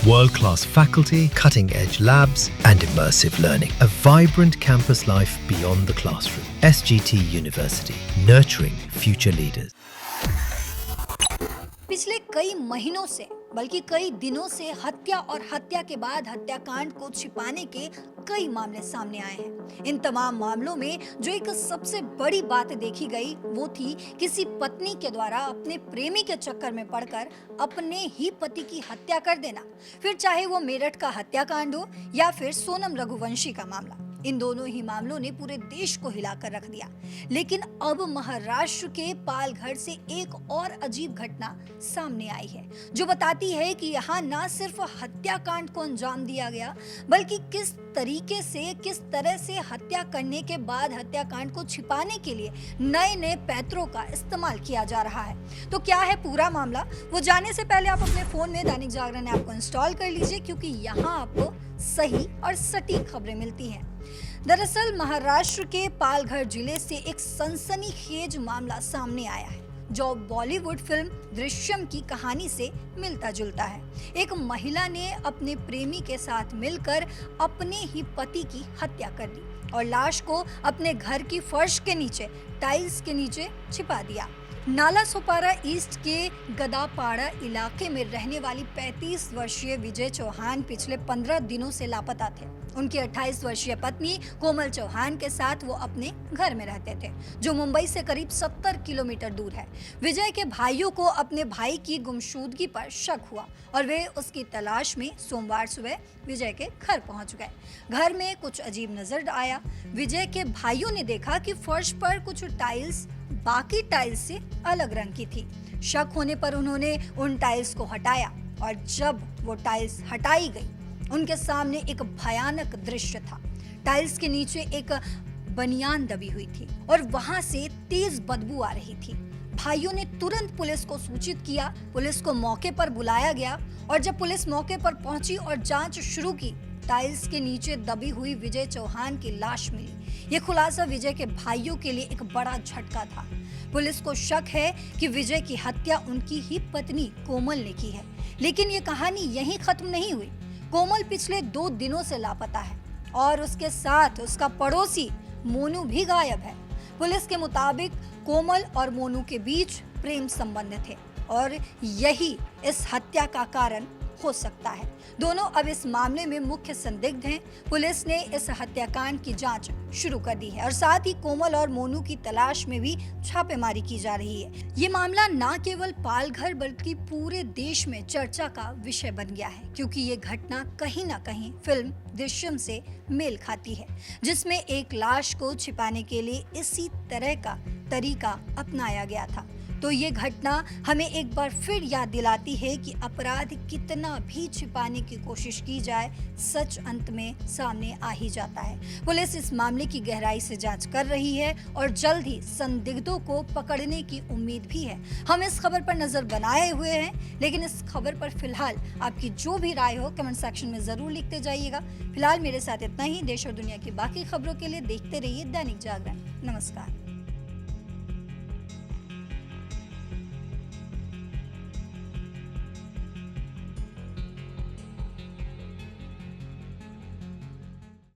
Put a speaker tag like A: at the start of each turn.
A: World-class faculty, cutting-edge labs, and immersive learning. A vibrant campus life beyond the classroom. SGT University, nurturing future leaders.
B: पिछले कई महीनों से बल्कि कई दिनों से हत्या और हत्या के बाद हत्याकांड को छिपाने के कई मामले सामने आए हैं। इन तमाम मामलों में जो एक सबसे बड़ी बात देखी गई वो थी किसी पत्नी के द्वारा अपने प्रेमी के चक्कर में पड़कर अपने ही पति की हत्या कर देना, फिर चाहे वो मेरठ का हत्याकांड हो या फिर सोनम रघुवंशी का मामला। इन दोनों ही मामलों ने पूरे देश को हिलाकर रख दिया। लेकिन अब महाराष्ट्र के पालघर से एक और अजीब घटना सामने आई है जो बताती है कि यहाँ न सिर्फ हत्याकांड को अंजाम दिया गया बल्कि किस तरह से हत्या करने के बाद हत्याकांड को छिपाने के लिए नए नए पैतरों का इस्तेमाल किया जा रहा है। तो क्या है पूरा मामला, वो जानने से पहले आप अपने फोन में दैनिक जागरण ऐप को इंस्टॉल कर लीजिए, क्योंकि यहाँ आपको सही और सटीक खबरें मिलती हैं। दरअसल महाराष्ट्र के पालघर जिले से एक सनसनीखेज मामला सामने आया है जो बॉलीवुड फिल्म दृश्यम की कहानी से मिलता जुलता है। एक महिला ने अपने प्रेमी के साथ मिलकर अपने ही पति की हत्या कर दी और लाश को अपने घर की फर्श के नीचे टाइल्स के नीचे छिपा दिया। नालासोपारा ईस्ट के गदापाड़ा इलाके में रहने वाली 35 वर्षीय विजय चौहान पिछले 15 दिनों से लापता थे। उनकी 28 वर्षीय पत्नी कोमल चौहान के साथ वो अपने घर में रहते थे जो मुंबई से करीब 70 किलोमीटर दूर है। विजय के भाइयों को अपने भाई की गुमशुदगी पर शक हुआ और वे उसकी तलाश में सोमवार सुबह विजय के घर पहुंच गए। घर में कुछ अजीब नजर आया। विजय के भाइयों ने देखा कि फर्श पर कुछ टाइल्स बाकी टाइल्स से अलग रंग की थी। शक होने पर उन्होंने उन टाइल्स को हटाया और जब वो टाइल्स हटाई गई उनके सामने एक भयानक दृश्य था। टाइल्स के नीचे एक बनियान दबी हुई थी और वहां से तेज बदबू आ रही थी। भाइयों ने तुरंत पुलिस को सूचित किया। पुलिस को मौके पर बुलाया गया और जब पुलिस मौके पर पहुंची और जांच शुरू की, टाइल्स के नीचे दबी हुई विजय चौहान की लाश मिली। ये खुलासा विजय के भाइयों के लिए एक बड़ा झटका था। पुलिस को शक है कि विजय की हत्या उनकी ही पत्नी कोमल ने की है। लेकिन ये कहानी यहीं खत्म नहीं हुई। कोमल पिछले 2 दिनों से लापता है और उसके साथ उसका पड़ोसी मोनू भी गायब है। पुलिस के मुताबिक कोमल और मोनू के बीच प्रेम संबंध थे और यही इस हत्या का कारण हो सकता है। दोनों अब इस मामले में मुख्य संदिग्ध हैं। पुलिस ने इस हत्याकांड की जांच शुरू कर दी है और साथ ही कोमल और मोनू की तलाश में भी छापेमारी की जा रही है। ये मामला न केवल पालघर बल्कि पूरे देश में चर्चा का विषय बन गया है, क्योंकि ये घटना कहीं न कहीं फिल्म दृश्यम से मेल खाती है, जिसमें एक लाश को छिपाने के लिए इसी तरह का तरीका अपनाया गया था। तो ये घटना हमें एक बार फिर याद दिलाती है कि अपराध कितना भी छिपाने की कोशिश की जाए, सच अंत में सामने आ ही जाता है। पुलिस इस मामले की गहराई से जांच कर रही है और जल्द ही संदिग्धों को पकड़ने की उम्मीद भी है। हम इस खबर पर नजर बनाए हुए हैं, लेकिन इस खबर पर फिलहाल आपकी जो भी राय हो कमेंट सेक्शन में जरूर लिखते जाइएगा। फिलहाल मेरे साथ इतना ही। देश और दुनिया की बाकी खबरों के लिए देखते रहिए दैनिक जागरण। नमस्कार।